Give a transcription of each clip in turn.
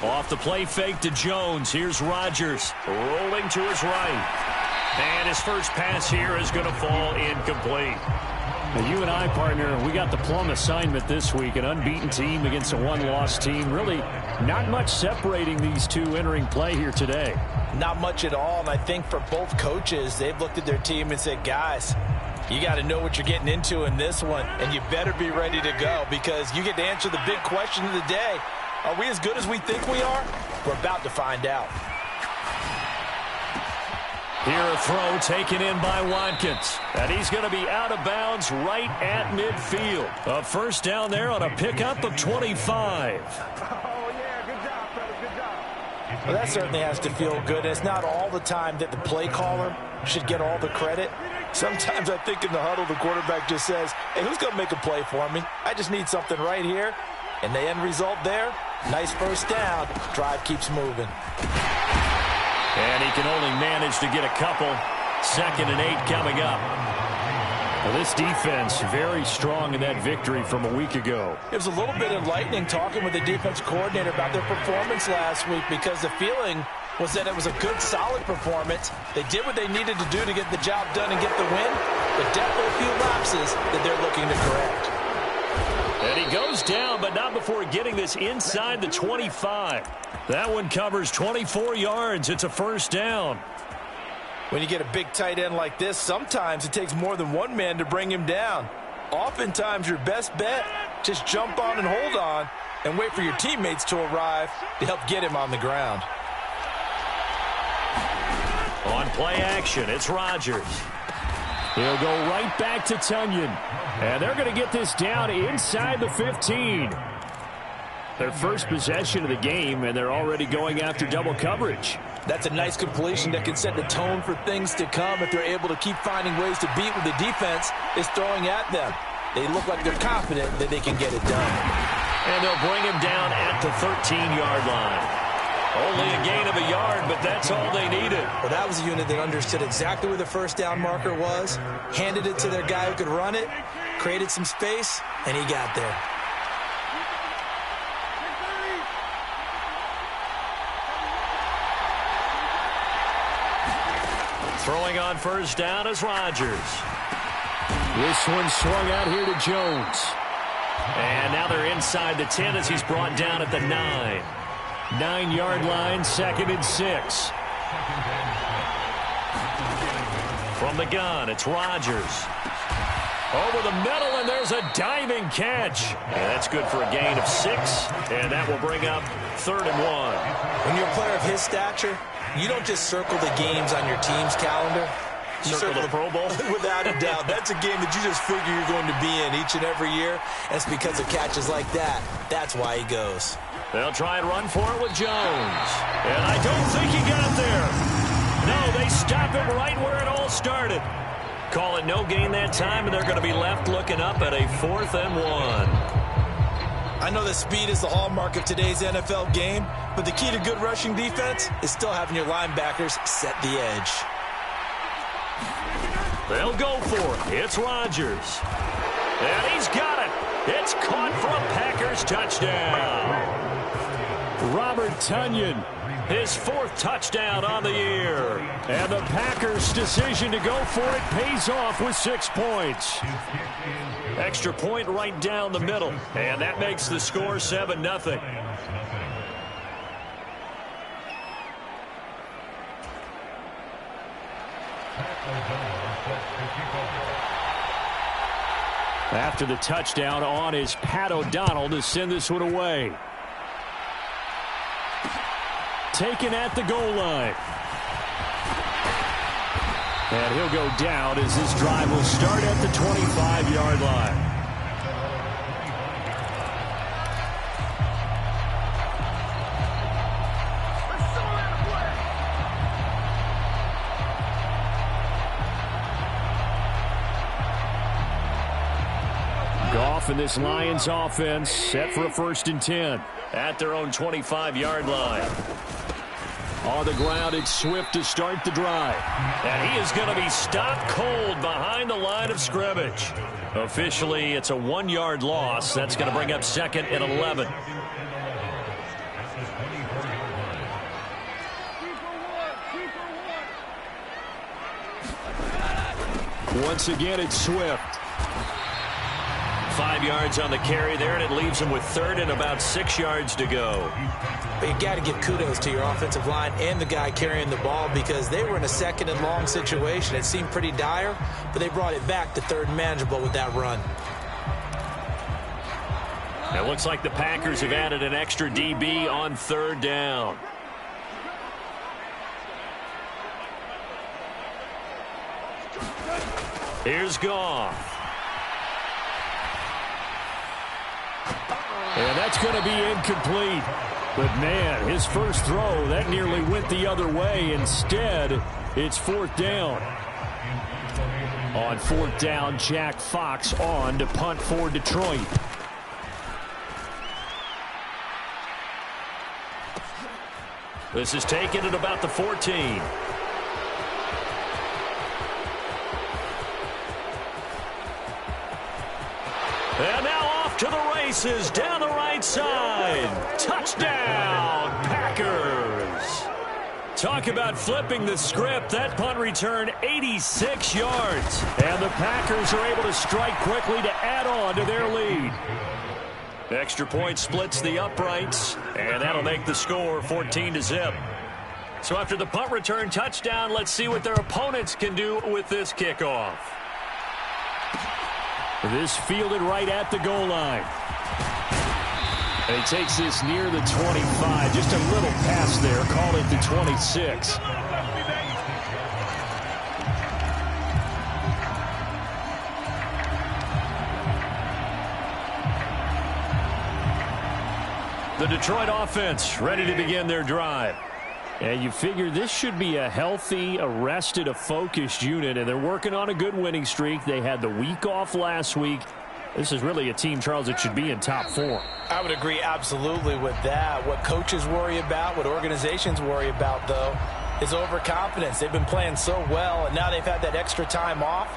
Off the play fake to Jones. Here's Rodgers rolling to his right. And his first pass here is going to fall incomplete. Now you and I, partner, we got the plum assignment this week. An unbeaten team against a one-loss team. Really not much separating these two entering play here today. Not much at all, and I think for both coaches, they've looked at their team and said, guys, you got to know what you're getting into in this one, and you better be ready to go because you get to answer the big question of the day. Are we as good as we think we are? We're about to find out. Here a throw taken in by Watkins. And he's going to be out of bounds right at midfield. A first down there on a pickup of 25. Well, that certainly has to feel good. It's not all the time that the play caller should get all the credit. Sometimes I think in the huddle, the quarterback just says, hey, who's going to make a play for me? I just need something right here. And the end result there, nice first down. Drive keeps moving. And he can only manage to get a couple. 2nd and 8 coming up. Well, this defense very strong in that victory from a week ago. It was a little bit enlightening talking with the defense coordinator about their performance last week because the feeling was that it was a good, solid performance. They did what they needed to do to get the job done and get the win, but definitely a few lapses that they're looking to correct. And he goes down, but not before getting this inside the 25. That one covers 24 yards. It's a first down. When you get a big tight end like this, sometimes it takes more than one man to bring him down. Oftentimes, your best bet, just jump on and hold on and wait for your teammates to arrive to help get him on the ground. On play action, it's Rodgers. He'll go right back to Tunyon. And they're going to get this down inside the 15. Their first possession of the game, and they're already going after double coverage. That's a nice completion that can set the tone for things to come if they're able to keep finding ways to beat what the defense is throwing at them. They look like they're confident that they can get it done. And they'll bring him down at the 13-yard line. Only a gain of a yard, but that's all they needed. Well, that was a unit that understood exactly where the first down marker was, handed it to their guy who could run it, created some space, and he got there. Throwing on first down is Rodgers. This one swung out here to Jones. And now they're inside the 10 as he's brought down at the 9. 9-yard line, 2nd and 6. From the gun, it's Rodgers. Over the middle, and there's a diving catch. And that's good for a gain of 6, and that will bring up 3rd and 1. When you're a player of his stature, you don't just circle the games on your team's calendar. You circle the Pro Bowl? Without a doubt. That's a game that you just figure you're going to be in each and every year. And it's because of catches like that. That's why he goes. They'll try and run for it with Jones. And I don't think he got there. No, they stop him right where it all started. Call it no gain that time, and they're going to be left looking up at a 4th and 1. I know that speed is the hallmark of today's NFL game, but the key to good rushing defense is still having your linebackers set the edge. They'll go for it. It's Rodgers. And he's got it. It's caught for a Packers touchdown. Robert Tunyon, his 4th touchdown on the year. And the Packers' decision to go for it pays off with 6 points. Extra point right down the middle. And that makes the score 7-0. After the touchdown on is Pat O'Donnell to send this one away. Taken at the goal line. And he'll go down as this drive will start at the 25-yard line. Goff and this Lions offense set for a 1st and 10. At their own 25-yard line. On the ground, it's Swift to start the drive. And he is going to be stopped cold behind the line of scrimmage. Officially, it's a 1-yard loss. That's going to bring up 2nd and 11. Once again, it's Swift. 5 yards on the carry there, and it leaves him with third and about 6 yards to go. But you got to give kudos to your offensive line and the guy carrying the ball because they were in a second and long situation. It seemed pretty dire, but they brought it back to third and manageable with that run. It looks like the Packers have added an extra DB on third down. Here's Goff. And that's going to be incomplete. But, man, his first throw, that nearly went the other way. Instead, it's fourth down. On fourth down, Jack Fox on to punt for Detroit. This is taken at about the 14. And now off to the races down the right side. Touchdown, Packers. Talk about flipping the script. That punt return 86 yards. And the Packers are able to strike quickly to add on to their lead. Extra point splits the uprights, and that'll make the score 14-0. So after the punt return touchdown, let's see what their opponents can do with this kickoff. This fielded right at the goal line. And he takes this near the 25. Just a little pass there. Call it the 26. The Detroit offense ready to begin their drive. And you figure this should be a healthy, a rested, a focused unit, and they're working on a good winning streak. They had the week off last week. This is really a team, Charles, that should be in top four. I would agree absolutely with that. What coaches worry about, what organizations worry about, though, is overconfidence. They've been playing so well, and now they've had that extra time off.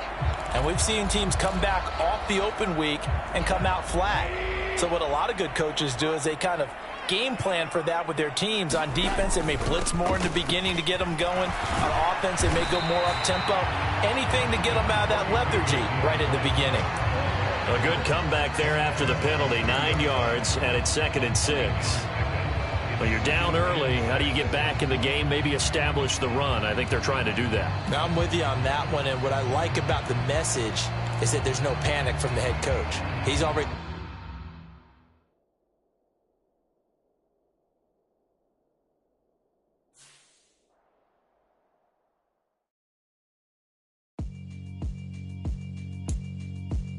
And we've seen teams come back off the open week and come out flat. So what a lot of good coaches do is they kind of game plan for that with their teams. On defense, they may blitz more in the beginning to get them going. On offense, they may go more up-tempo. Anything to get them out of that lethargy right at the beginning. A good comeback there after the penalty. 9 yards, and it's 2nd and 6. Well, you're down early. How do you get back in the game? Maybe establish the run. I think they're trying to do that. Now, I'm with you on that one, and what I like about the message is that there's no panic from the head coach. He's already...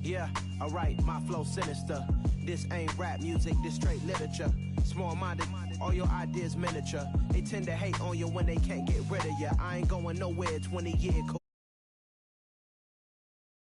Yeah, alright, my flow sinister. This ain't rap music, this straight literature. Small-minded, all your ideas miniature. They tend to hate on you when they can't get rid of you. I ain't going nowhere, 20-year